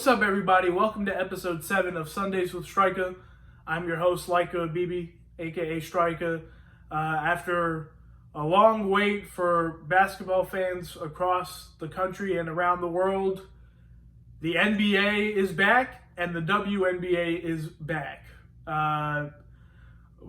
What's up, everybody? Welcome to episode 7 of Sundays with Strika. I'm your host, Laika Bibi, aka Strika. After a long wait for basketball fans across the country and around the world, the NBA is back and the WNBA is back.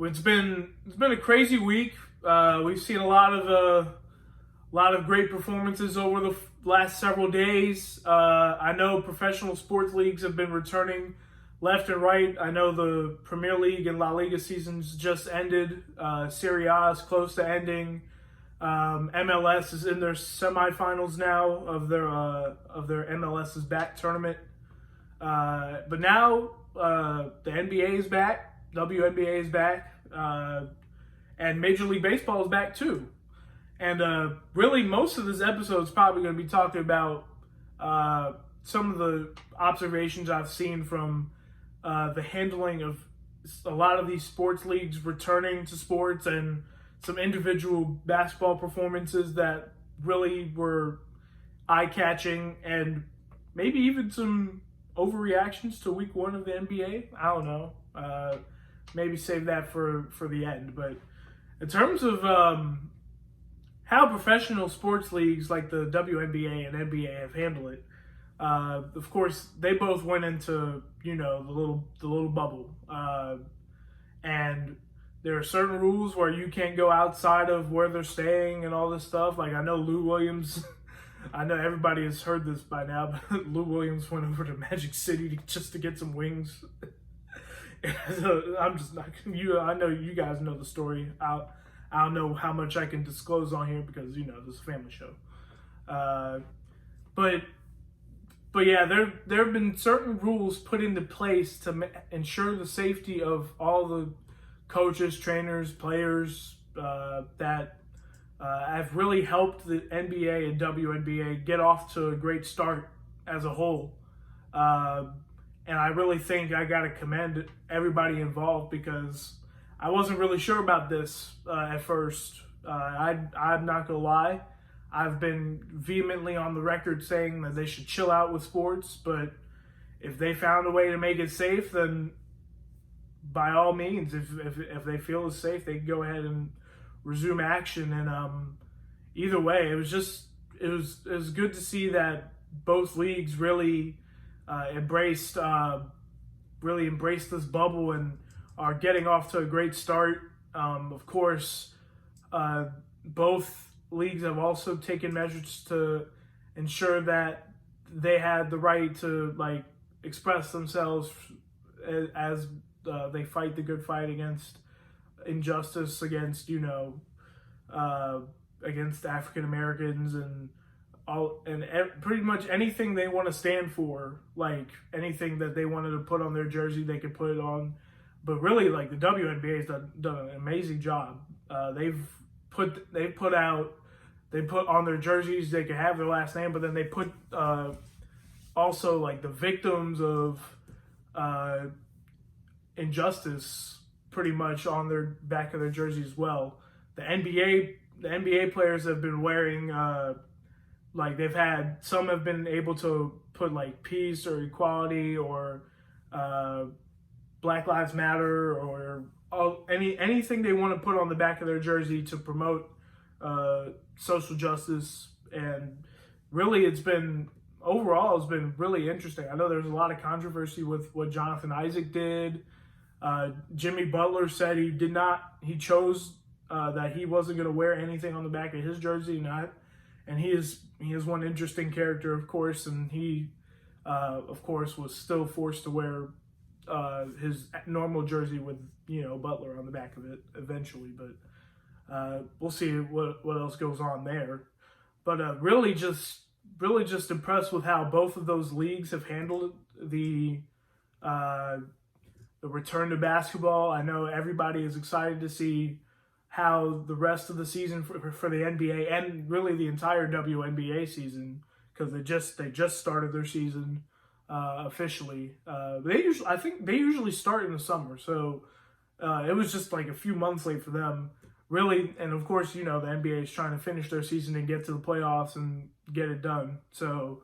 It's been a crazy week. We've seen a lot of great performances over the last several days. I know professional sports leagues have been returning left and right. I know the Premier League and La Liga seasons just ended. Serie A is close to ending. MLS is in their semifinals now of their MLS is back tournament. But now the NBA is back, WNBA is back, and Major League Baseball is back too. And really, most of this episode is probably going to be talking about some of the observations I've seen from the handling of a lot of these sports leagues returning to sports and some individual basketball performances that really were eye-catching and maybe even some overreactions to week 1 of the NBA. I don't know. Maybe save that for the end. But in terms of how professional sports leagues like the WNBA and NBA have handled it. Of course, they both went into the little bubble, and there are certain rules where you can't go outside of where they're staying and all this stuff. Like I know Lou Williams. I know everybody has heard this by now, but Lou Williams went over to Magic City just to get some wings. So I'm just not. I know you guys know the story. I don't know how much I can disclose on here because, this is a family show. But yeah, there have been certain rules put into place to ensure the safety of all the coaches, trainers, players that have really helped the NBA and WNBA get off to a great start as a whole. And I really think I got to commend everybody involved because I wasn't really sure about this at first. I'm not going to lie. I've been vehemently on the record saying that they should chill out with sports, but if they found a way to make it safe, then by all means, if they feel it's safe, they can go ahead and resume action. And either way, it was good to see that both leagues really embraced this bubble and are getting off to a great start. Of course, both leagues have also taken measures to ensure that they had the right to express themselves as they fight the good fight against injustice, against against African Americans and pretty much anything they want to stand for, like anything that they wanted to put on their jersey, they could put it on. But really, the WNBA has done an amazing job. They put on their jerseys, they could have their last name, but then they put also the victims of injustice pretty much on their back of their jersey as well. The NBA players have been wearing some have been able to put peace or equality or Black Lives Matter or anything they want to put on the back of their jersey to promote social justice. And really, it's been really interesting. I know there's a lot of controversy with what Jonathan Isaac did. Jimmy Butler said he chose that he wasn't going to wear anything on the back of his jersey, and he is one interesting character, of course, and he of course was still forced to wear his normal jersey with Butler on the back of it eventually, but we'll see what else goes on there. But really just impressed with how both of those leagues have handled the return to basketball. I know everybody is excited to see how the rest of the season for the NBA and really the entire WNBA season, because they just started their season officially. I think they usually start in the summer, so it was just a few months late for them, really. And of course, the NBA is trying to finish their season and get to the playoffs and get it done. So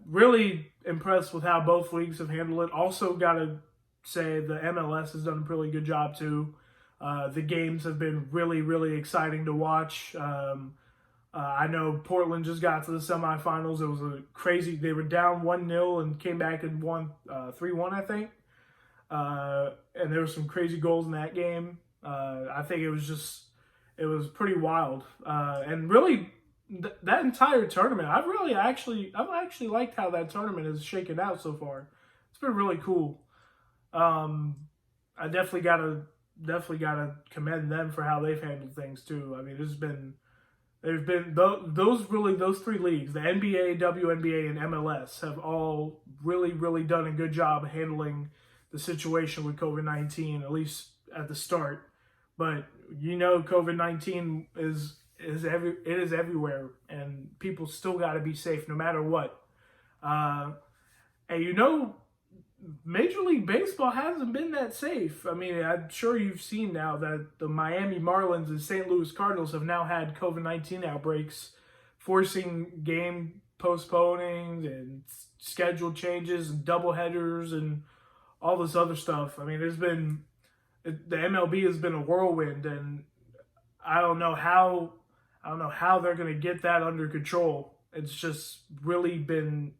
Really impressed with how both leagues have handled it. Also, got to say the MLS has done a really good job too. The games have been really, really exciting to watch. I know Portland just got to the semifinals. It was a crazy. They were down 1-0 and came back and won 3-1, I think. And there were some crazy goals in that game. I think it was pretty wild. And really, that entire tournament, I've actually liked how that tournament has shaken out so far. It's been really cool. I definitely gotta commend them for how they've handled things too. I mean, there's been those three leagues, the NBA, WNBA, and MLS, have all really done a good job handling the situation with COVID-19, at least at the start. But COVID-19 is everywhere, and people still got to be safe no matter what. And Major League Baseball hasn't been that safe. I mean, I'm sure you've seen now that the Miami Marlins and St. Louis Cardinals have now had COVID-19 outbreaks, forcing game postponing and schedule changes and doubleheaders and all this other stuff. I mean, the MLB has been a whirlwind, and I don't know how they're going to get that under control. It's just really been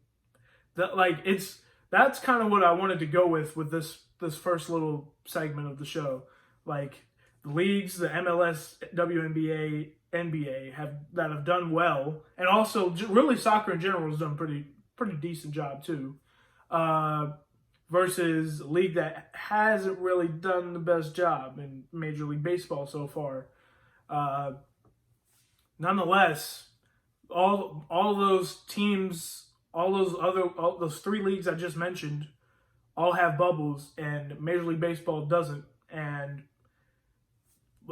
that's kind of what I wanted to go with this first little segment of the show. Like, the leagues, the MLS, WNBA, NBA that have done well, and also really soccer in general has done pretty decent job too. Versus a league that hasn't really done the best job in Major League Baseball so far. Nonetheless, all those teams, all those three leagues I just mentioned, all have bubbles, and Major League Baseball doesn't. And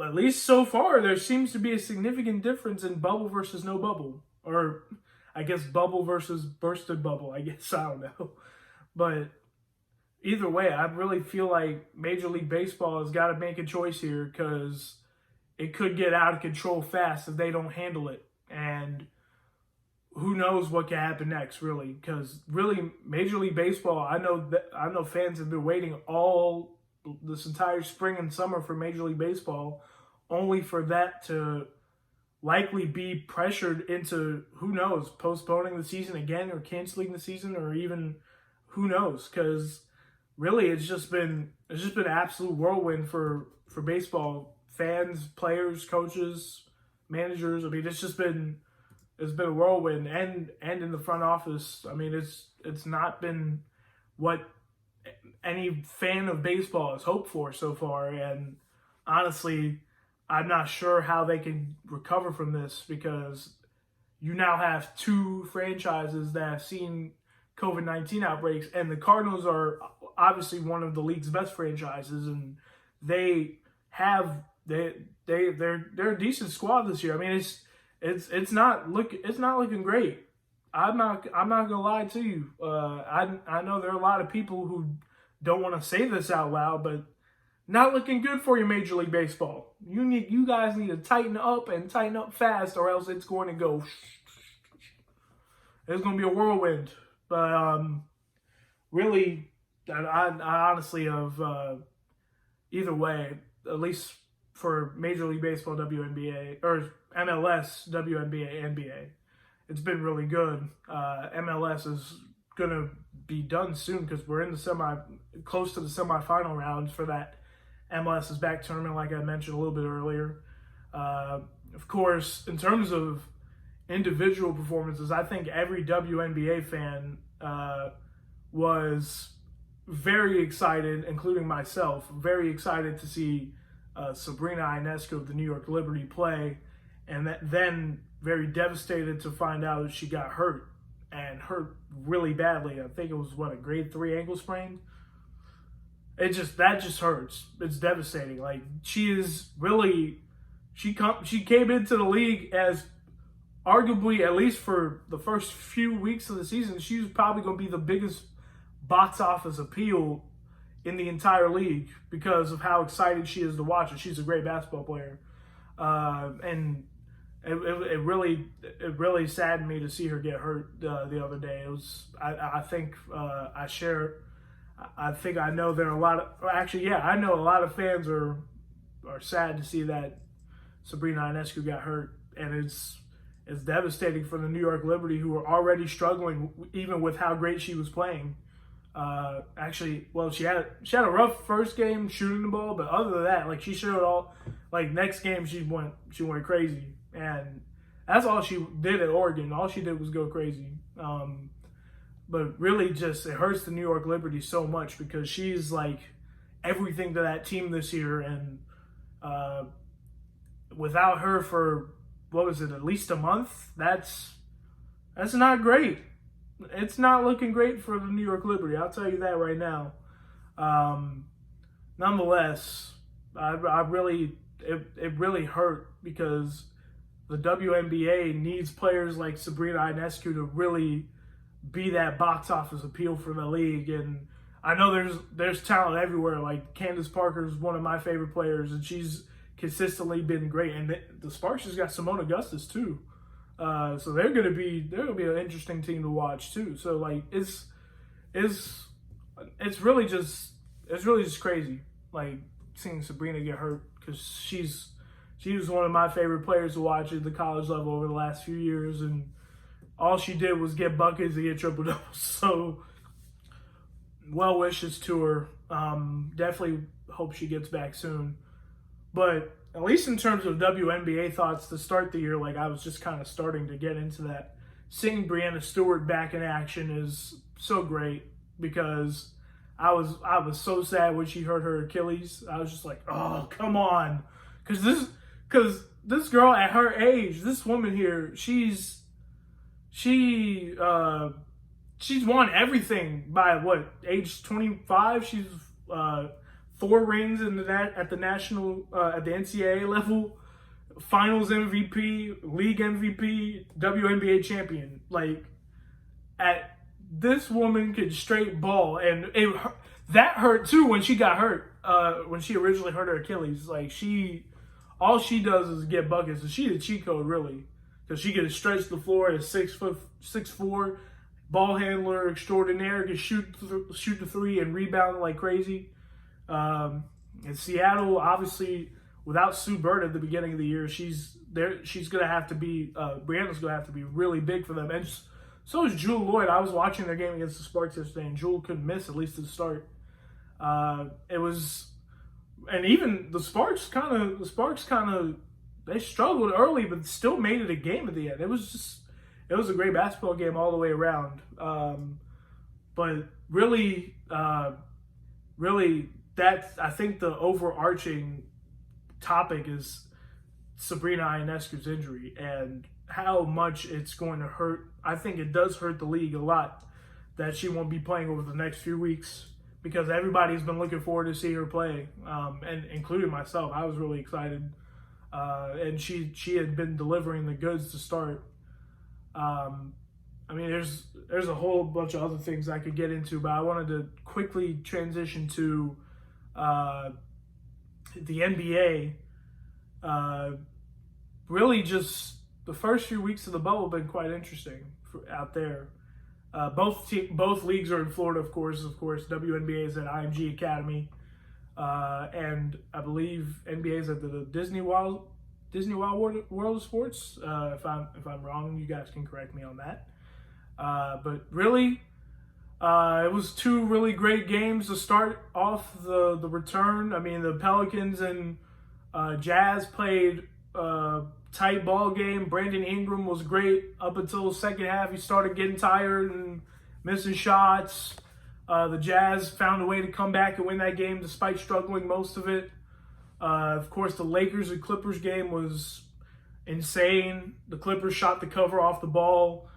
at least so far, there seems to be a significant difference in bubble versus no bubble, or I guess bubble versus bursted bubble. I don't know, but either way, I really feel like Major League Baseball has got to make a choice here, because it could get out of control fast if they don't handle it. And who knows what can happen next, really? Because really, Major League Baseball, I know fans have been waiting all this entire spring and summer for Major League Baseball, only for that to likely be pressured into, who knows, postponing the season again, or canceling the season, or even who knows? Because really, it's just been an absolute whirlwind for baseball fans, players, coaches, managers. I mean, it's been a whirlwind, and in the front office. I mean, it's not been what any fan of baseball has hoped for so far. And honestly, I'm not sure how they can recover from this, because you now have two franchises that have seen COVID-19 outbreaks, and the Cardinals are obviously one of the league's best franchises, and they're a decent squad this year. I mean, it's not looking great. I'm not gonna lie to you. I know there are a lot of people who don't want to say this out loud, but not looking good for you, Major League Baseball. You guys need to tighten up, and tighten up fast, or else it's going to go. It's going to be a whirlwind. But really, I honestly have either way, at least for Major League Baseball, WNBA, or MLS, WNBA, NBA, it's been really good. MLS is gonna be done soon, because we're in close to the semifinal rounds for that MLS is Back tournament, like I mentioned a little bit earlier. Of course, in terms of individual performances, I think every WNBA fan was very excited, including myself, very excited to see Sabrina Ionescu of the New York Liberty play, and then very devastated to find out that she got hurt, and hurt really badly. I think it was a grade 3 ankle sprain. That just hurts. It's devastating. Like, she came into the league as arguably, at least for the first few weeks of the season, she was probably going to be the biggest box office appeal in the entire league, because of how excited she is to watch it. She's a great basketball player. And it really saddened me to see her get hurt the other day. It was I think I think I know there are a lot of actually yeah I know a lot of fans are sad to see that Sabrina Ionescu got hurt, and it's devastating for the New York Liberty, who are already struggling even with how great she was playing. Actually, well, she had a rough first game shooting the ball, but other than that, like she showed all. Like next game, she went crazy, and that's all she did at Oregon. All she did was go crazy. But really, just it hurts the New York Liberty so much because she's like everything to that team this year, and without her for what was it, at least a month? That's not great. It's not looking great for the New York Liberty. I'll tell you that right now. Nonetheless, it really hurt because the WNBA needs players like Sabrina Ionescu to really be that box office appeal for the league. And I know there's talent everywhere. Like Candace Parker is one of my favorite players, and she's consistently been great. And the Sparks has got Simone Augustus too. So they're gonna be an interesting team to watch too. So like it's really just crazy, like seeing Sabrina get hurt, because she was one of my favorite players to watch at the college level over the last few years, and all she did was get buckets and get triple doubles. So well wishes to her. Definitely hope she gets back soon. But at least in terms of WNBA thoughts to start the year, like I was just kind of starting to get into that. Seeing Breanna Stewart back in action is so great, because I was so sad when she hurt her Achilles. I was just like, oh, come on. Because this girl at her age, this woman here, she's won everything by what, age 25? She's 4 rings at the national at the NCAA level, Finals MVP, League MVP, WNBA champion. Like, this woman could straight ball, and that hurt too when she got hurt. When she originally hurt her Achilles, like all she does is get buckets, and she's a cheat code really, because she can stretch the floor at 6'4", ball handler extraordinaire, can shoot the three and rebound like crazy. In Seattle, obviously, without Sue Bird at the beginning of the year, she's gonna have to be Brianna's gonna have to be really big for them, and so is Jewel Lloyd. I was watching their game against the Sparks yesterday, and Jewel couldn't miss, at least at the start. And even the Sparks kind of they struggled early, but still made it a game at the end. It was a great basketball game all the way around. But really, I think the overarching topic is Sabrina Ionescu's injury and how much it's going to hurt. I think it does hurt the league a lot that she won't be playing over the next few weeks, because everybody's been looking forward to see her play, and including myself. I was really excited, and she had been delivering the goods to start. I mean, there's a whole bunch of other things I could get into, but I wanted to quickly transition to the NBA. Really, just the first few weeks of the bubble have been quite interesting out there. Both leagues are in Florida, of course. WNBA is at IMG Academy, and I believe NBA is at the Disney World of Sports. If I'm wrong, you guys can correct me on that. But really, it was 2 really great games to start off the return. I mean, the Pelicans and Jazz played tight ball game. Brandon Ingram was great up until the second half. He started getting tired and missing shots. The Jazz found a way to come back and win that game despite struggling most of it. Of course, the Lakers and Clippers game was insane. The Clippers shot the cover off the ball,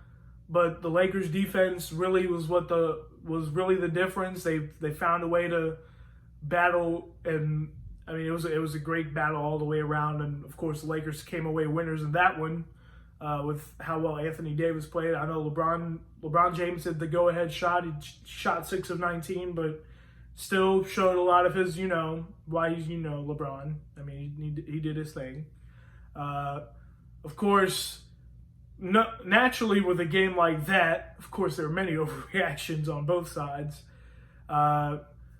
but the Lakers defense really was really the difference. They found a way to battle, and I mean, it was a great battle all the way around, and of course the Lakers came away winners in that one with how well Anthony Davis played. I know LeBron James had the go-ahead shot. He shot 6 of 19, but still showed a lot of his, why he's, LeBron. I mean, he did his thing. Of course, naturally with a game like that, of course, there are many overreactions on both sides.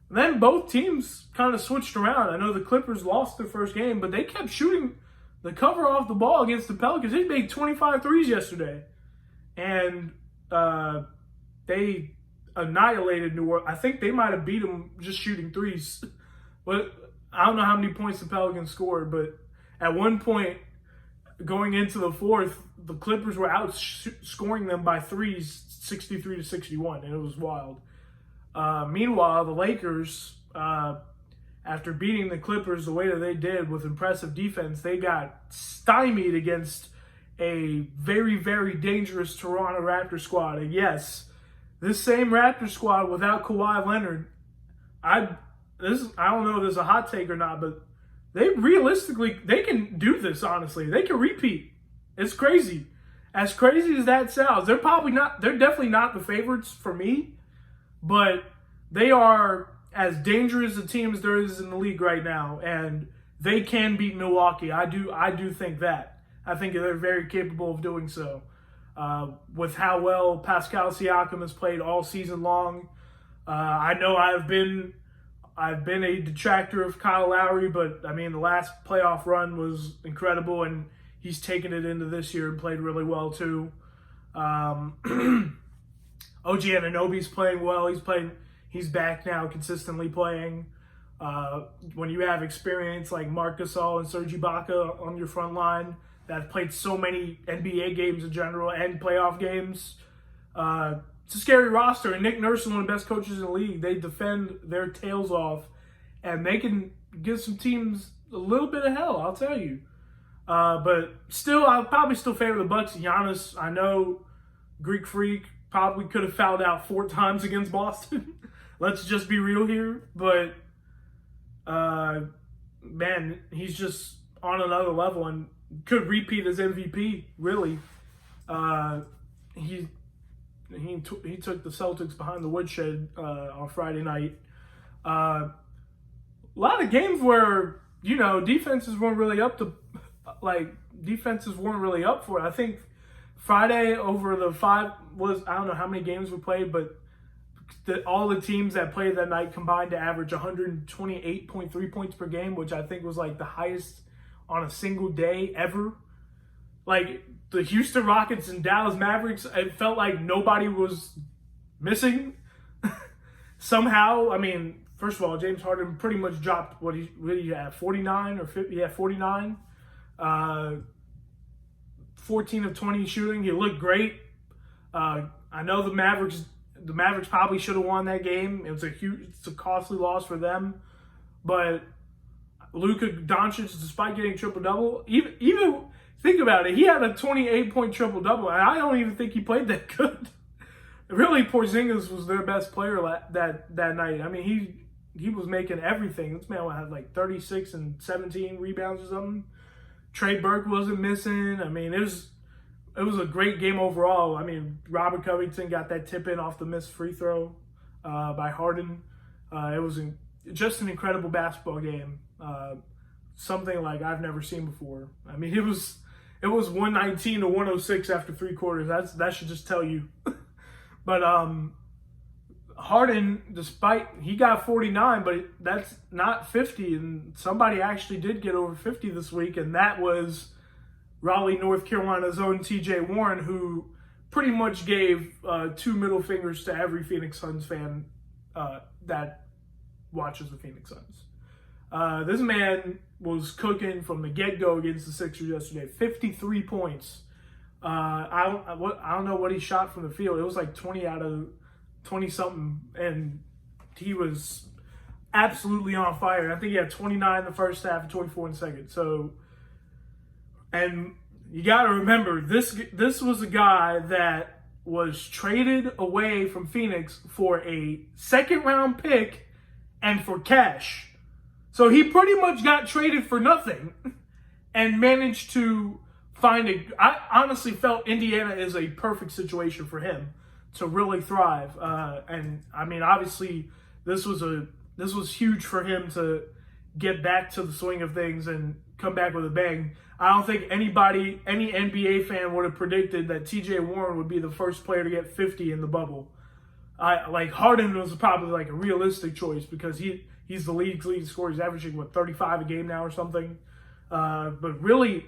Then both teams kind of switched around. I know the Clippers lost their first game, but they kept shooting the cover off the ball against the Pelicans. They made 25 threes yesterday. And they annihilated New Orleans. I think they might have beat them just shooting threes. But I don't know how many points the Pelicans scored, but at one point, going into the fourth, the Clippers were outscoring them by threes, 63-61, and it was wild. Meanwhile, the Lakers, after beating the Clippers the way that they did with impressive defense, they got stymied against a very, very dangerous Toronto Raptors squad. And yes, this same Raptors squad without Kawhi Leonard, I don't know if this is a hot take or not, but they can do this, honestly. They can repeat. It's crazy. As crazy as that sounds, they're definitely not the favorites for me, but they are as dangerous a team as there is in the league right now, and they can beat Milwaukee. I do think that. I think they're very capable of doing so. With how well Pascal Siakam has played all season long. I know I've been a detractor of Kyle Lowry, but I mean the last playoff run was incredible, and he's taken it into this year and played really well too. OG Anunoby's playing well. He's back now, consistently playing. When you have experience like Marc Gasol and Serge Ibaka on your front line that have played so many NBA games in general and playoff games, it's a scary roster. And Nick Nurse is one of the best coaches in the league. They defend their tails off, and they can give some teams a little bit of hell, I'll tell you. But still, I'll probably still favor the Bucks. Giannis, I know, Greek Freak, probably could have fouled out 4 times against Boston. Let's just be real here. But, man, he's just on another level and could repeat as MVP, really. He took the Celtics behind the woodshed on Friday night. A lot of games where, defenses weren't really up for it. I think Friday over the 5 was, I don't know how many games were played, but all the teams that played that night combined to average 128.3 points per game, which I think was like the highest on a single day ever. Like the Houston Rockets and Dallas Mavericks, it felt like nobody was missing somehow. I mean, first of all, James Harden pretty much dropped what he had, 49 or 50, yeah, 49. 14 of 20 shooting. He looked great. I know the Mavericks probably should have won that game. It's a costly loss for them. But Luka Doncic, despite getting triple-double, even think about it, he had a 28-point triple-double, and I don't even think he played that good. Really, Porzingis was their best player that night. I mean, he was making everything. This man had like 36 and 17 rebounds or something. Trey Burke wasn't missing. I mean, it was a great game overall. I mean, Robert Covington got that tip in off the missed free throw by Harden. It was just an incredible basketball game. Something like I've never seen before. I mean, it was 119 to 106 after 3 quarters. That should just tell you. But Harden, despite he got 49, but that's not 50, and somebody actually did get over 50 this week, and that was Raleigh, North Carolina's own TJ Warren, who pretty much gave 2 middle fingers to every Phoenix Suns fan that watches the Phoenix Suns. This man was cooking from the get-go against the Sixers yesterday. 53 points. I don't know what he shot from the field. It was like 20 out of 20-something, and he was absolutely on fire. I think he had 29 in the first half and 24 in the second. So, and you got to remember, this was a guy that was traded away from Phoenix for a second-round pick and for cash. So he pretty much got traded for nothing and managed to find I honestly felt Indiana is a perfect situation for him to really thrive. And I mean, obviously this was huge for him to get back to the swing of things and come back with a bang. I don't think any NBA fan would have predicted that TJ Warren would be the first player to get 50 in the bubble. Harden was probably like a realistic choice because he's the league's leading scorer. He's averaging 35 a game now or something. But really,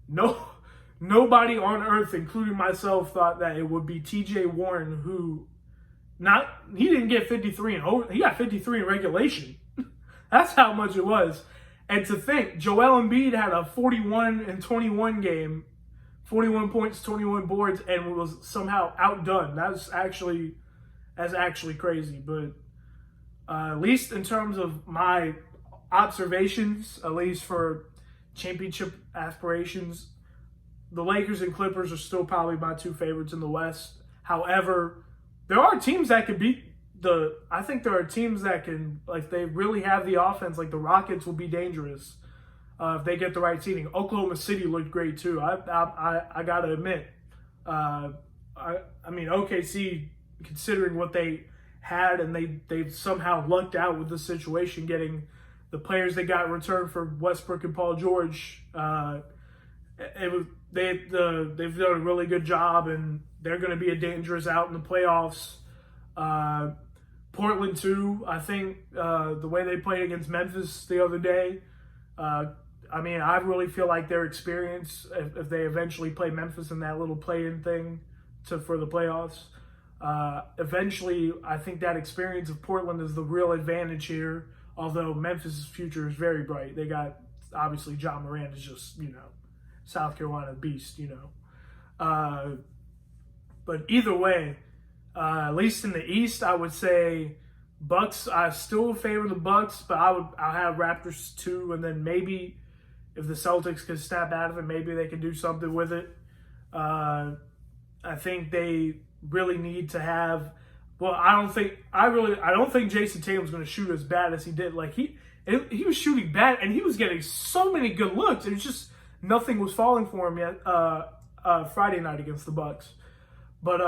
nobody on earth, including myself, thought that it would be TJ Warren who he didn't get 53 he got 53 in regulation. That's how much it was. And to think, Joel Embiid had a 41-21 game, 41 points, 21 boards, and was somehow outdone. That's actually crazy. But at least in terms of my observations, at least for championship aspirations, the Lakers and Clippers are still probably my two favorites in the West. However, there are teams that could beat I think there are teams that can, like, they really have the offense. Like the Rockets will be dangerous if they get the right seeding. Oklahoma City looked great too. I gotta admit, I mean OKC, considering what they had, and they've somehow lucked out with the situation, getting the players they got in return for Westbrook and Paul George. They've done a really good job, and they're going to be a dangerous out in the playoffs. Portland too. I think the way they played against Memphis the other day. I mean, I really feel like their experience, if they eventually play Memphis in that little play-in thing for the playoffs, eventually I think that experience of Portland is the real advantage here. Although Memphis' future is very bright. They got, obviously, John Morant is just, South Carolina beast, But either way, at least in the East, I would say Bucks. I still favor the Bucks, but I'll have Raptors too, and then maybe if the Celtics can snap out of it, maybe they can do something with it. I think they really need to have. Well, I don't think Jason Tatum's going to shoot as bad as he did. Like he was shooting bad, and he was getting so many good looks. It was just nothing was falling for him yet. Friday night against the Bucks, but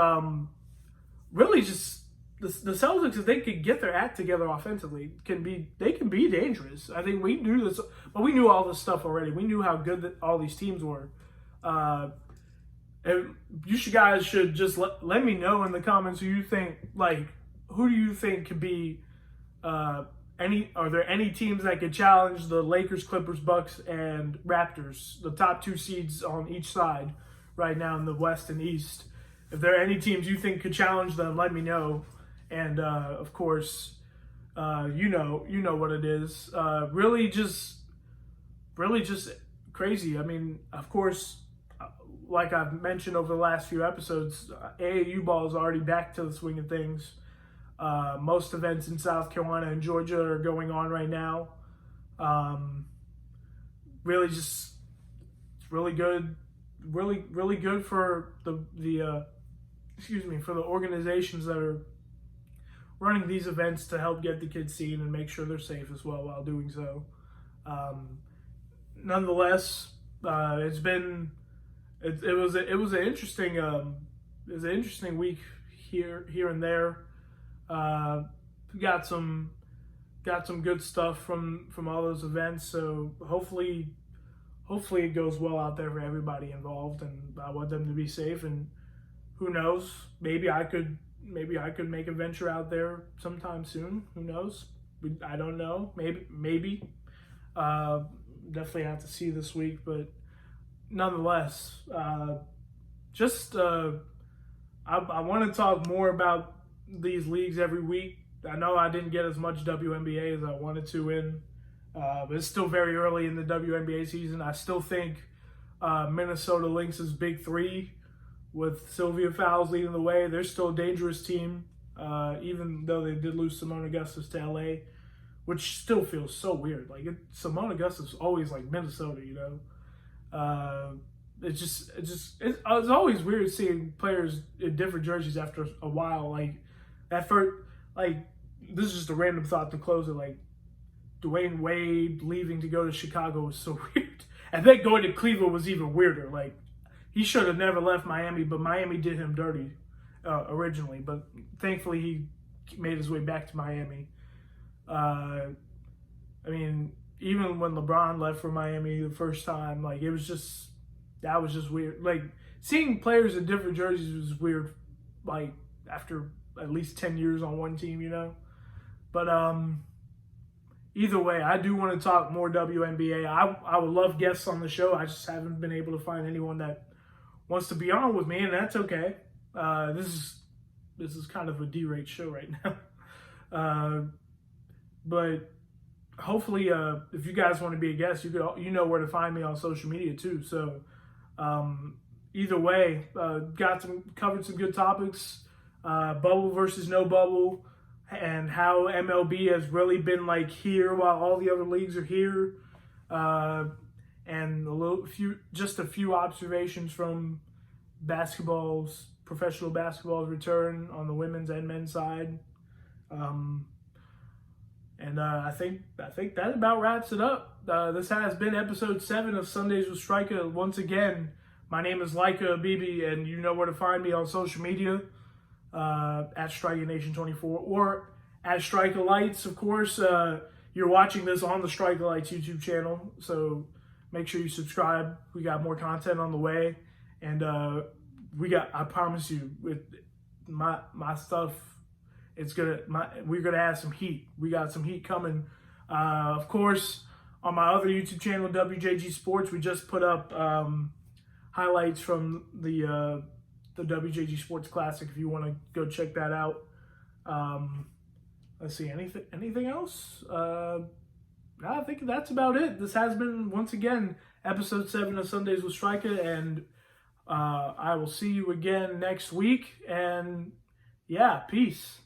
really just the Celtics, if they could get their act together offensively, they can be dangerous. I think we knew this, but we knew all this stuff already. We knew how good all these teams were. And you guys should just let me know in the comments who you think, who do you think could be are there any teams that could challenge the Lakers, Clippers, Bucks, and Raptors, the top two seeds on each side right now in the West and East? If there are any teams you think could challenge them, let me know. And of course, you know what it is. Really just crazy. I mean, of course, like I've mentioned over the last few episodes, AAU ball is already back to the swing of things. Most events in South Carolina and Georgia are going on right now. Really just really good. Really good for the organizations that are running these events to help get the kids seen and make sure they're safe as well while doing so. Nonetheless, it was an interesting week here and there. Got some good stuff from all those events. So hopefully it goes well out there for everybody involved, and I want them to be safe. And who knows? Maybe I could make a venture out there sometime soon. Who knows? I don't know. Maybe. Definitely have to see this week, but nonetheless, I want to talk more about these leagues every week. I know I didn't get as much WNBA as I wanted to in, but it's still very early in the WNBA season. I still think Minnesota Lynx' big three, with Sylvia Fowles leading the way, they're still a dangerous team, even though they did lose Simone Augustus to LA, which still feels so weird. Simone Augustus is always like Minnesota, It's always weird seeing players in different jerseys after a while. This is just a random thought to close it. Dwayne Wade leaving to go to Chicago was so weird, and then going to Cleveland was even weirder. He should have never left Miami, but Miami did him dirty originally. But thankfully, he made his way back to Miami. I mean, even when LeBron left for Miami the first time, like that was just weird. Like seeing players in different jerseys was weird. Like after at least 10 years on one team, you know. But either way, I do want to talk more WNBA. I would love guests on the show. I just haven't been able to find anyone that wants to be on with me, and that's okay. This is kind of a D-rate show right now. But hopefully, if you guys want to be a guest, you know where to find me on social media too. So either way, covered some good topics. Bubble versus no bubble, and how MLB has really been like here while all the other leagues are here. And just a few observations from professional basketball's return on the women's and men's side. I think that about wraps it up. This has been episode 7 of Sundays with Strika. Once again, my name is Laika Abibi, and you know where to find me on social media, at StrikaNation24 or at STRIKA'LITES. Of course, you're watching this on the STRIKA'LITES YouTube channel, so make sure you subscribe. We got more content on the way, and I promise you, with my stuff, we're gonna have some heat. We got some heat coming. Of course, on my other YouTube channel, WJG Sports, we just put up highlights from the WJG Sports Classic. If you want to go check that out. Let's see, anything else? I think that's about it. This has been, once again, episode 7 of Sundays with Strika, and I will see you again next week. And yeah, peace.